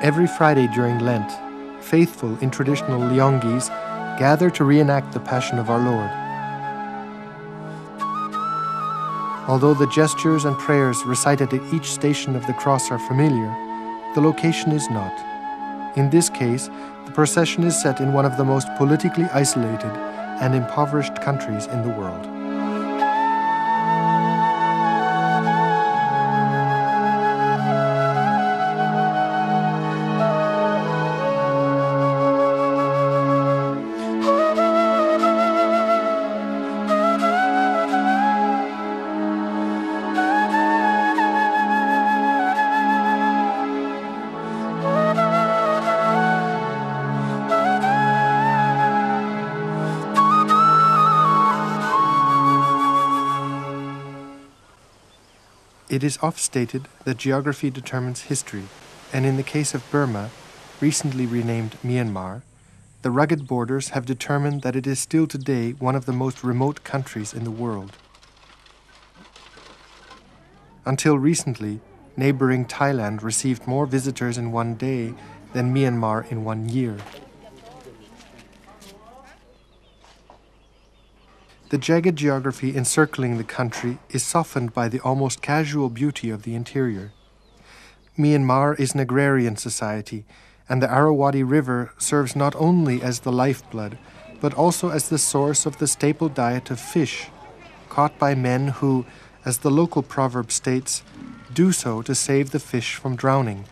Every Friday during Lent, faithful in traditional Leongis gather to reenact the Passion of our Lord. Although the gestures and prayers recited at each station of the cross are familiar, the location is not. In this case, the procession is set in one of the most politically isolated and impoverished countries in the world. It is oft stated that geography determines history, and in the case of Burma, recently renamed Myanmar, the rugged borders have determined that it is still today one of the most remote countries in the world. Until recently, neighbouring Thailand received more visitors in one day than Myanmar in 1 year. The jagged geography encircling the country is softened by the almost casual beauty of the interior. Myanmar is an agrarian society, and the Arawati River serves not only as the lifeblood, but also as the source of the staple diet of fish, caught by men who, as the local proverb states, do so to save the fish from drowning.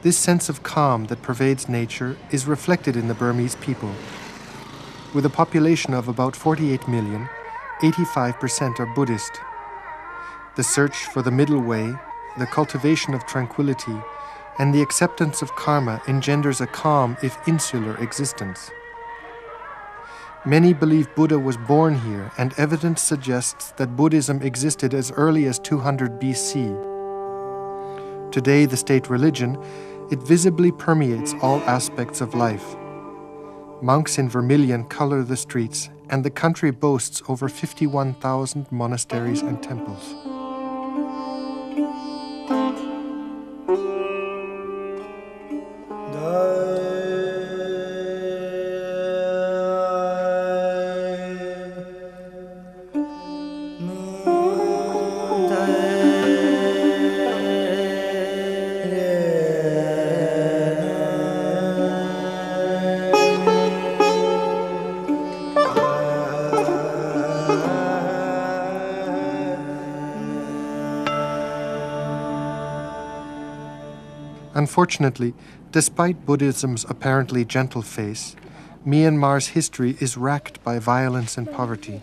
This sense of calm that pervades nature is reflected in the Burmese people. With a population of about 48 million, 85% are Buddhist. The search for the middle way, the cultivation of tranquility, and the acceptance of karma engenders a calm, if insular, existence. Many believe Buddha was born here, and evidence suggests that Buddhism existed as early as 200 BC. Today, the state religion, it visibly permeates all aspects of life. Monks in vermilion color the streets, and the country boasts over 51,000 monasteries and temples. Unfortunately, despite Buddhism's apparently gentle face, Myanmar's history is racked by violence and poverty.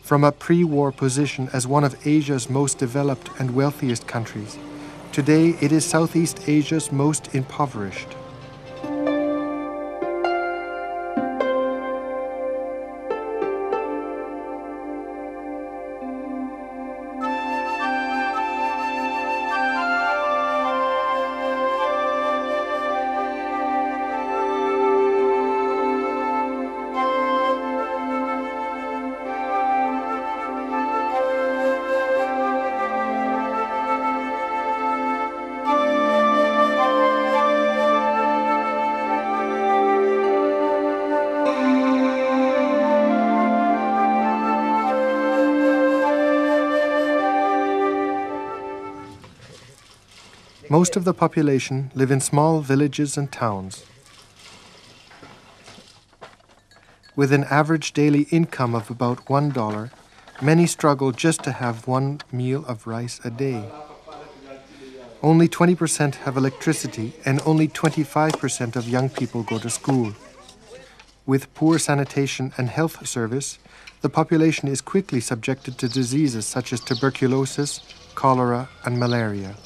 From a pre-war position as one of Asia's most developed and wealthiest countries, today it is Southeast Asia's most impoverished. Most of the population live in small villages and towns. With an average daily income of about $1, many struggle just to have one meal of rice a day. Only 20% have electricity, and only 25% of young people go to school. With poor sanitation and health service, the population is quickly subjected to diseases such as tuberculosis, cholera, and malaria.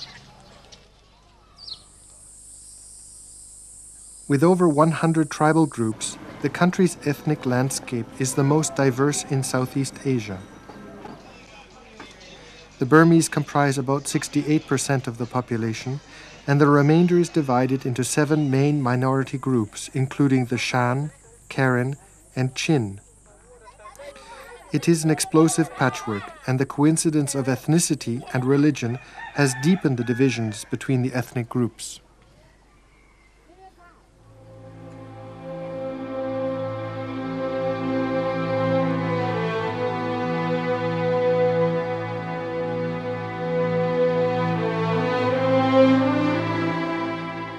With over 100 tribal groups, the country's ethnic landscape is the most diverse in Southeast Asia. The Burmese comprise about 68% of the population, and the remainder is divided into 7 main minority groups, including the Shan, Karen, and Chin. It is an explosive patchwork, and the coincidence of ethnicity and religion has deepened the divisions between the ethnic groups.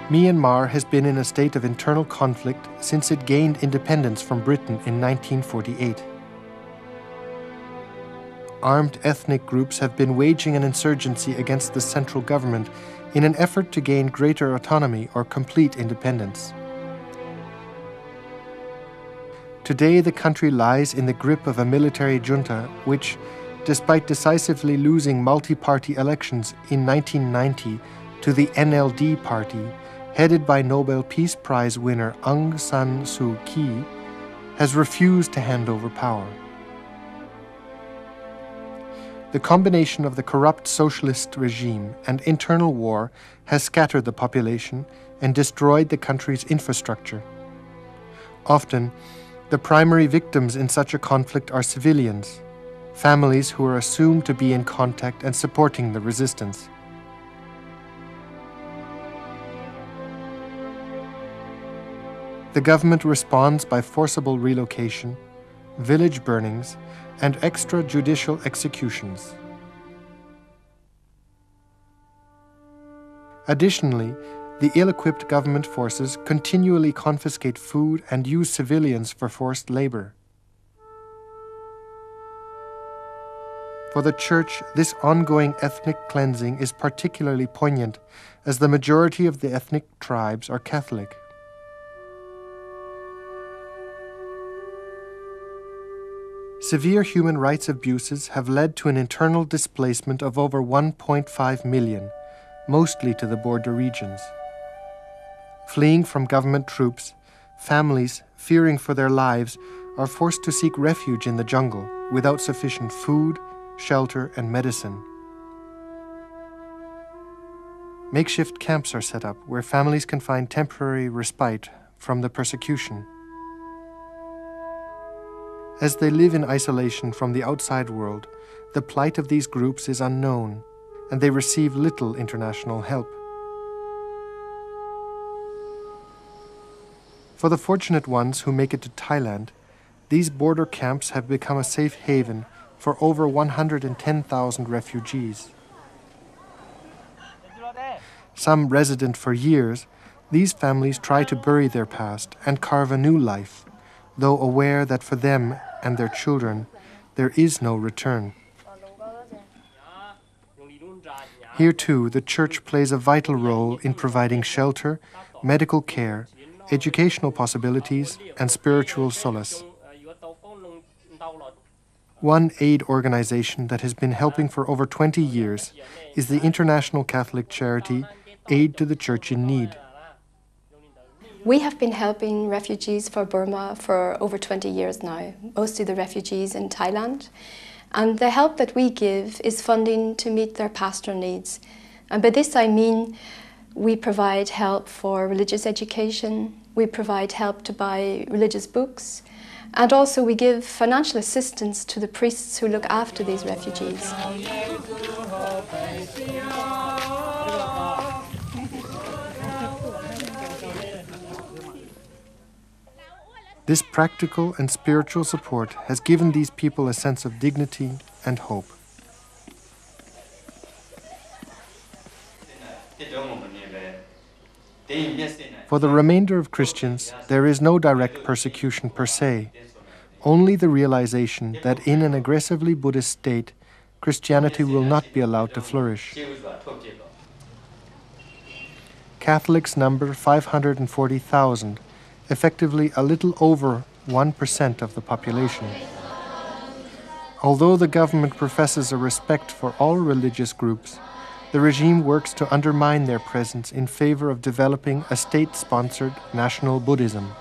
Myanmar has been in a state of internal conflict since it gained independence from Britain in 1948. Armed ethnic groups have been waging an insurgency against the central government in an effort to gain greater autonomy or complete independence. Today, the country lies in the grip of a military junta which, despite decisively losing multi-party elections in 1990 to the NLD party, headed by Nobel Peace Prize winner Aung San Suu Kyi, has refused to hand over power. The combination of the corrupt socialist regime and internal war has scattered the population and destroyed the country's infrastructure. Often, the primary victims in such a conflict are civilians, families who are assumed to be in contact and supporting the resistance. The government responds by forcible relocation, village burnings, and extrajudicial executions. Additionally, the ill-equipped government forces continually confiscate food and use civilians for forced labor. For the Church, this ongoing ethnic cleansing is particularly poignant, as the majority of the ethnic tribes are Catholic. Severe human rights abuses have led to an internal displacement of over 1.5 million, mostly to the border regions. Fleeing from government troops, families, fearing for their lives, are forced to seek refuge in the jungle without sufficient food, shelter, and medicine. Makeshift camps are set up where families can find temporary respite from the persecution. As they live in isolation from the outside world, the plight of these groups is unknown, and they receive little international help. For the fortunate ones who make it to Thailand, these border camps have become a safe haven for over 110,000 refugees. Some resident for years, these families try to bury their past and carve a new life, though aware that for them and their children, there is no return. Here too, the Church plays a vital role in providing shelter, medical care, educational possibilities, and spiritual solace. One aid organization that has been helping for over 20 years is the international Catholic charity Aid to the Church in Need. We have been helping refugees for Burma for over 20 years now, mostly the refugees in Thailand. And the help that we give is funding to meet their pastoral needs. And by this I mean we provide help for religious education, we provide help to buy religious books, and also we give financial assistance to the priests who look after these refugees. This practical and spiritual support has given these people a sense of dignity and hope. For the remainder of Christians, there is no direct persecution per se, only the realization that in an aggressively Buddhist state, Christianity will not be allowed to flourish. Catholics number 540,000, effectively a little over 1% of the population. Although the government professes a respect for all religious groups, the regime works to undermine their presence in favor of developing a state-sponsored national Buddhism.